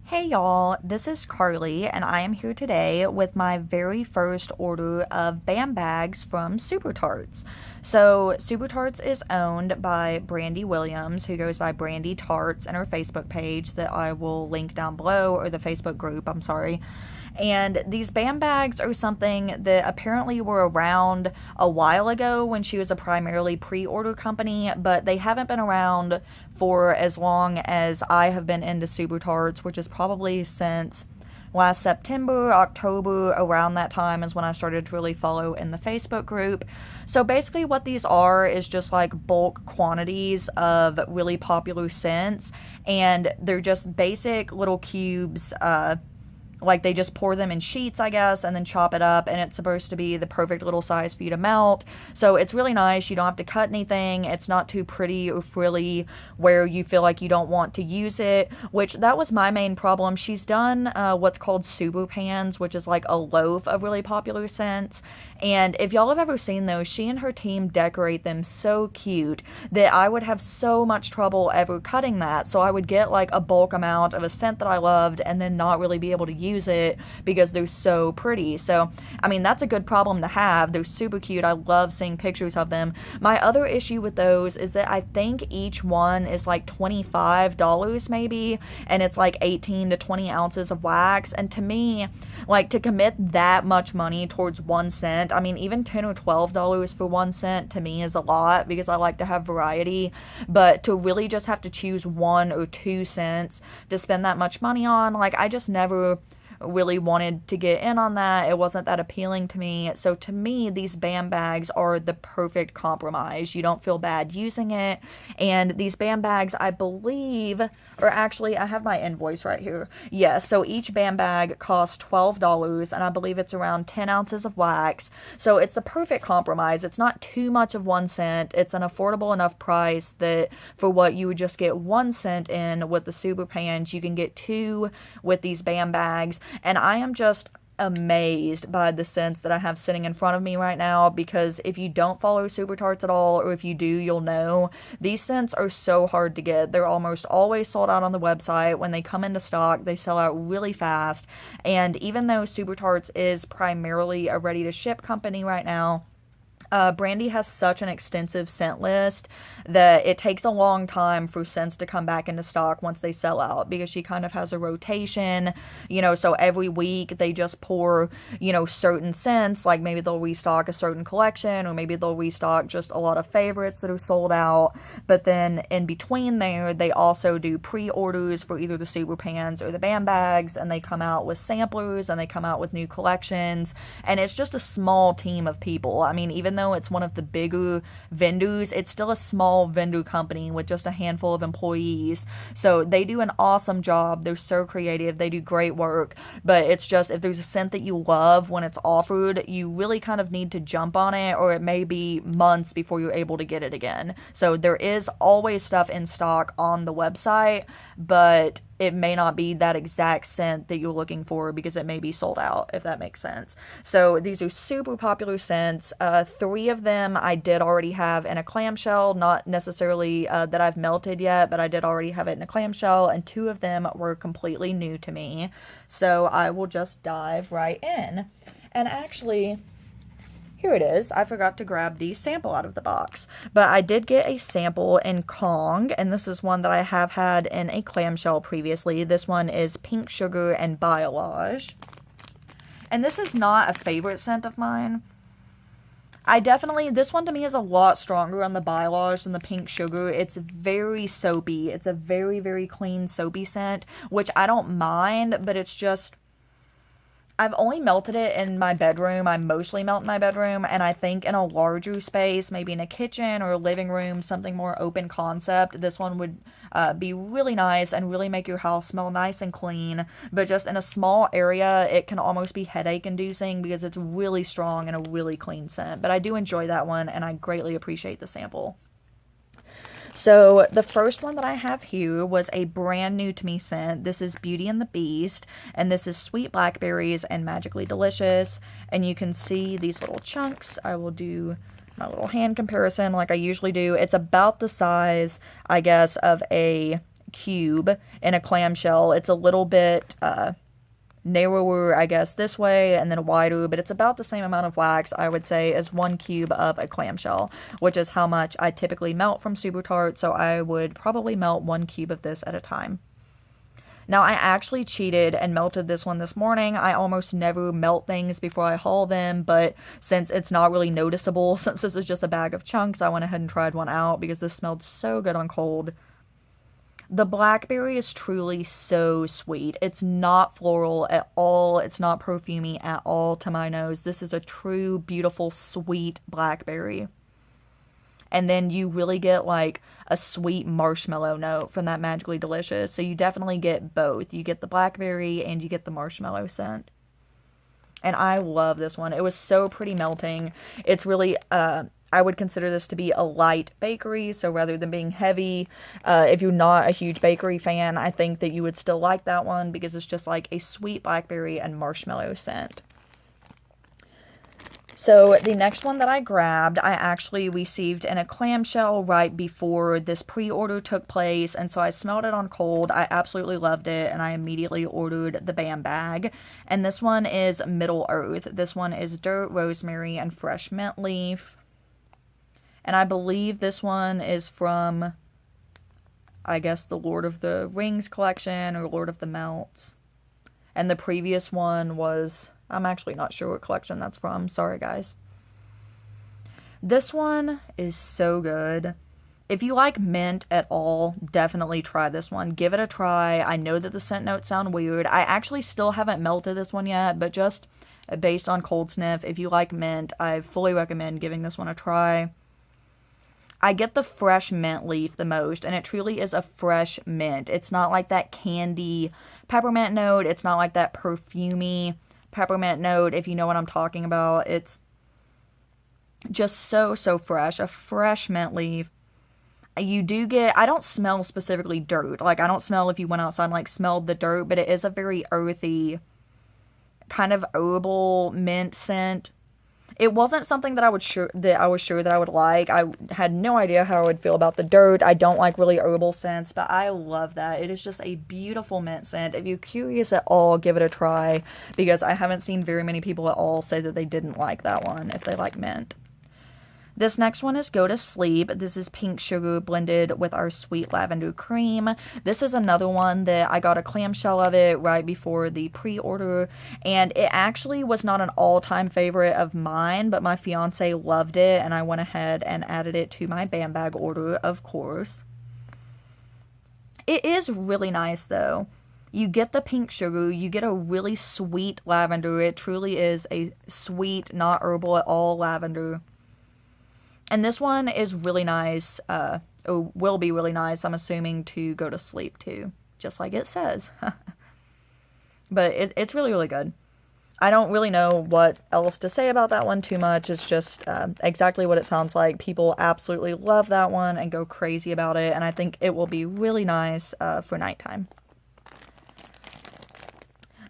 Hey y'all, this is Carly, and I am here today with my very first order of Bam Bags from Super Tarts. So, Super Tarts is owned by Brandy Williams, who goes by Brandy Tarts in her Facebook page that I will link down below, or the Facebook group, I'm sorry. And these Bam Bags are something that apparently were around a while ago when she was a primarily pre order company, but they haven't been around for as long as I have been into Super Tarts, which is probably since last September, October, around that time is when I started to really follow in the Facebook group. So basically, what these are is just like bulk quantities of really popular scents, and they're just basic little cubes. Like they just pour them in sheets, I guess, and then chop it up, and it's supposed to be the perfect little size for you to melt. So it's really nice. You don't have to cut anything. It's not too pretty or frilly where you feel like you don't want to use it, which that was my main problem. She's done what's called super pans, which is like a loaf of really popular scents. And if y'all have ever seen those, she and her team decorate them so cute that I would have so much trouble ever cutting that. So I would get like a bulk amount of a scent that I loved and then not really be able to use it because they're so pretty. So, I mean, that's a good problem to have. They're super cute. I love seeing pictures of them. My other issue with those is that I think each one is like $25 maybe, and it's like 18 to 20 ounces of wax. And to me, like to commit that much money towards one scent, I mean, even 10 or $12 for one scent to me is a lot because I like to have variety. But to really just have to choose one or two scents to spend that much money on, like, I just never really wanted to get in on that. It wasn't that appealing to me. So to me, these Bam Bags are the perfect compromise. You don't feel bad using it. And these Bam Bags, I believe, or actually, I have my invoice right here. Yes, so each Bam Bag costs $12, and I believe it's around 10 ounces of wax. So it's the perfect compromise. It's not too much of one cent. It's an affordable enough price that for what you would just get 1 cent in with the Super Pans, you can get two with these Bam Bags. And I am just amazed by the scents that I have sitting in front of me right now, because if you don't follow Super Tarts at all, or if you do, you'll know these scents are so hard to get. They're almost always sold out on the website. When they come into stock, they sell out really fast. And even though Super Tarts is primarily a ready to ship company right now, Brandy has such an extensive scent list that it takes a long time for scents to come back into stock once they sell out, because she kind of has a rotation, so every week they just pour, certain scents, like maybe they'll restock a certain collection, or maybe they'll restock just a lot of favorites that are sold out. But then in between there, they also do pre-orders for either the Super Pans or the Bam Bags, and they come out with samplers and they come out with new collections. And it's just a small team of people. I mean, even though it's one of the bigger vendors, it's still a small vendor company with just a handful of employees. So they do an awesome job. They're so creative. They do great work. But it's just, if there's a scent that you love when it's offered, you really kind of need to jump on it, or it may be months before you're able to get it again. So there is always stuff in stock on the website, but it may not be that exact scent that you're looking for because it may be sold out, if that makes sense. So these are super popular scents. 3 of them I did already have in a clamshell, not necessarily that I've melted yet, but I did already have it in a clamshell, and 2 of them were completely new to me. So I will just dive right in. And actually, here it is. I forgot to grab the sample out of the box. But I did get a sample in Kong, and this is one that I have had in a clamshell previously. This one is Pink Sugar and Biolage. And this is not a favorite scent of mine. This one to me is a lot stronger on the Biolage than the Pink Sugar. It's very soapy. It's a very, very clean soapy scent, which I don't mind, but it's just, I've only melted it in my bedroom. I mostly melt in my bedroom, and I think in a larger space, maybe in a kitchen or a living room, something more open concept, this one would be really nice and really make your house smell nice and clean. But just in a small area, it can almost be headache inducing because it's really strong and a really clean scent. But I do enjoy that one, and I greatly appreciate the sample. So the first one that I have here was a brand new to me scent. This is Beauty and the Beast, and this is Sweet Blackberries and Magically Delicious. And you can see these little chunks. I will do my little hand comparison like I usually do. It's about the size, I guess, of a cube in a clamshell. It's a little bit narrower, I guess, this way, and then wider, but it's about the same amount of wax, I would say, as 1 cube of a clamshell, which is how much I typically melt from Super Tarts, so I would probably melt 1 cube of this at a time. Now, I actually cheated and melted this one this morning. I almost never melt things before I haul them, but since it's not really noticeable, since this is just a bag of chunks, I went ahead and tried one out because this smelled so good on cold. The blackberry is truly so sweet. It's not floral at all. It's not perfumey at all to my nose. This is a true, beautiful, sweet blackberry. And then you really get like a sweet marshmallow note from that Magically Delicious. So you definitely get both. You get the blackberry and you get the marshmallow scent. And I love this one. It was so pretty melting. It's really, I would consider this to be a light bakery. So rather than being heavy, if you're not a huge bakery fan, I think that you would still like that one because it's just like a sweet blackberry and marshmallow scent. So the next one that I grabbed, I actually received in a clamshell right before this pre-order took place, and so I smelled it on cold. I absolutely loved it, and I immediately ordered the Bam Bag. And this one is Middle Earth. This one is dirt, rosemary, and fresh mint leaf. And I believe this one is from, I guess, the Lord of the Rings collection or Lord of the Melts. And the previous one was, I'm actually not sure what collection that's from. Sorry, guys. This one is so good. If you like mint at all, definitely try this one. Give it a try. I know that the scent notes sound weird. I actually still haven't melted this one yet, but just based on cold sniff, if you like mint, I fully recommend giving this one a try. I get the fresh mint leaf the most, and it truly is a fresh mint. It's not like that candy peppermint note. It's not like that perfumey peppermint note, if you know what I'm talking about. It's just so fresh. A fresh mint leaf. You do get, I don't smell specifically dirt. Like, I don't smell if you went outside and, like, smelled the dirt, but it is a very earthy, kind of herbal mint scent. It wasn't something that I was sure that I would like. I had no idea how I would feel about the dirt. I don't like really herbal scents, but I love that. It is just a beautiful mint scent. If you're curious at all, give it a try, because I haven't seen very many people at all say that they didn't like that one if they like mint. This next one is Go to Sleep. This is pink sugar blended with our sweet lavender cream. This is another one that I got a clamshell of it right before the pre-order, and it actually was not an all-time favorite of mine, but my fiance loved it, and I went ahead and added it to my Bam Bag order, of course. It is really nice, though. You get the pink sugar, you get a really sweet lavender. It truly is a sweet, not herbal at all lavender. And this one is really nice, or will be really nice, I'm assuming, to go to sleep to, just like it says. But it's really, really good. I don't really know what else to say about that one too much. It's just exactly what it sounds like. People absolutely love that one and go crazy about it, and I think it will be really nice for nighttime.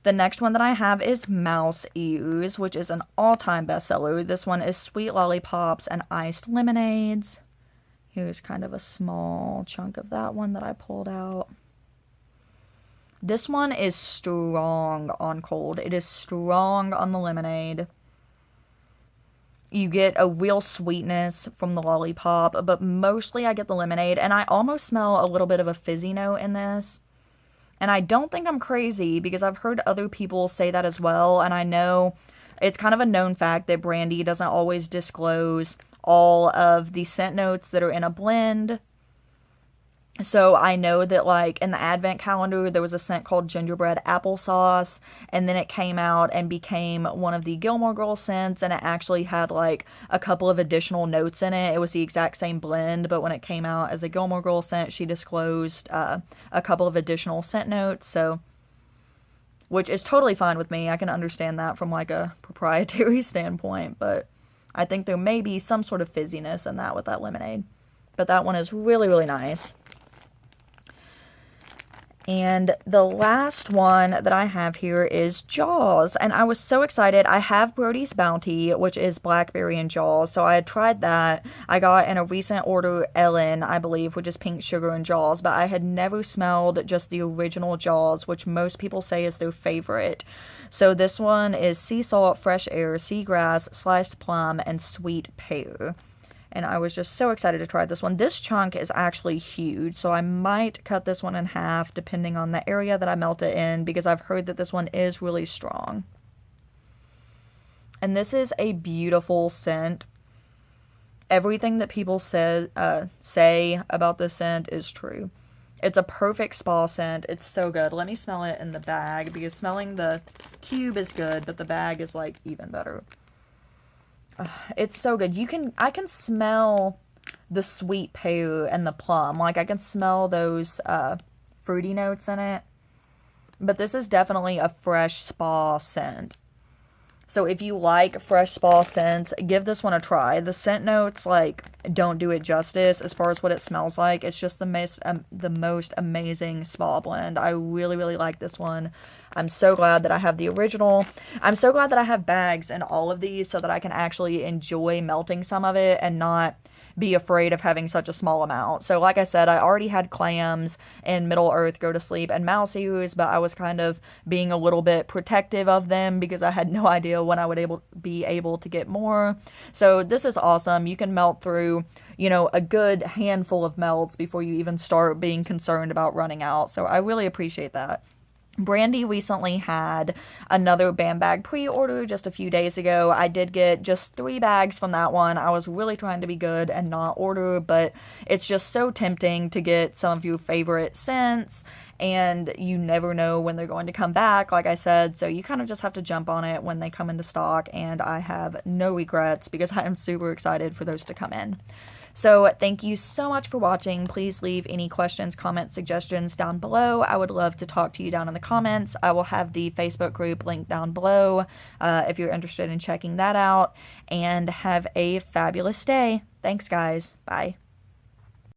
The next one that I have is Mouse Ears, which is an all-time bestseller. This one is sweet lollipops and iced lemonades. Here's kind of a small chunk of that one that I pulled out. This one is strong on cold. It is strong on the lemonade. You get a real sweetness from the lollipop, but mostly I get the lemonade, and I almost smell a little bit of a fizzy note in this. And I don't think I'm crazy, because I've heard other people say that as well, and I know it's kind of a known fact that brandy doesn't always disclose all of the scent notes that are in a blend. So I know that, like, in the advent calendar, there was a scent called gingerbread applesauce, and then it came out and became one of the Gilmore Girls scents, and it actually had, like, a couple of additional notes in it. It was the exact same blend, but when it came out as a Gilmore Girls scent, she disclosed a couple of additional scent notes, so, which is totally fine with me. I can understand that from, like, a proprietary standpoint, but I think there may be some sort of fizziness in that with that lemonade. But that one is really, really nice. And the last one that I have here is Jaws. And I was so excited. I have Brody's Bounty, which is blackberry and Jaws. So I had tried that. I got in a recent order Ellen, I believe, which is pink sugar and Jaws. But I had never smelled just the original Jaws, which most people say is their favorite. So this one is sea salt, fresh air, seagrass, sliced plum, and sweet pear. And I was just so excited to try this one. This chunk is actually huge, so I might cut this one in half depending on the area that I melt it in, because I've heard that this one is really strong. And this is a beautiful scent. Everything that people say about this scent is true. It's a perfect spa scent. It's so good. Let me smell it in the bag, because smelling the cube is good, but the bag is like even better. It's so good. I can smell the sweet pear and the plum. Like, I can smell those fruity notes in it. But this is definitely a fresh spa scent. So if you like fresh spa scents, give this one a try. The scent notes, like, don't do it justice as far as what it smells like. It's just the most amazing spa blend. I really, really like this one. I'm so glad that I have the original. I'm so glad that I have bags in all of these so that I can actually enjoy melting some of it and not be afraid of having such a small amount. So like I said, I already had clams in Middle Earth Go to Sleep and mouse ears, but I was kind of being a little bit protective of them because I had no idea when I would be able to get more. So this is awesome. You can melt through, you know, a good handful of melts before you even start being concerned about running out. So I really appreciate that. Brandy recently had another Bam Bag pre-order just a few days ago. I did get just 3 bags from that one. I was really trying to be good and not order, but it's just so tempting to get some of your favorite scents, and you never know when they're going to come back, like I said, so you kind of just have to jump on it when they come into stock, and I have no regrets because I am super excited for those to come in. So thank you so much for watching. Please leave any questions, comments, suggestions down below. I would love to talk to you down in the comments. I will have the Facebook group linked down below if you're interested in checking that out. And have a fabulous day. Thanks, guys. Bye.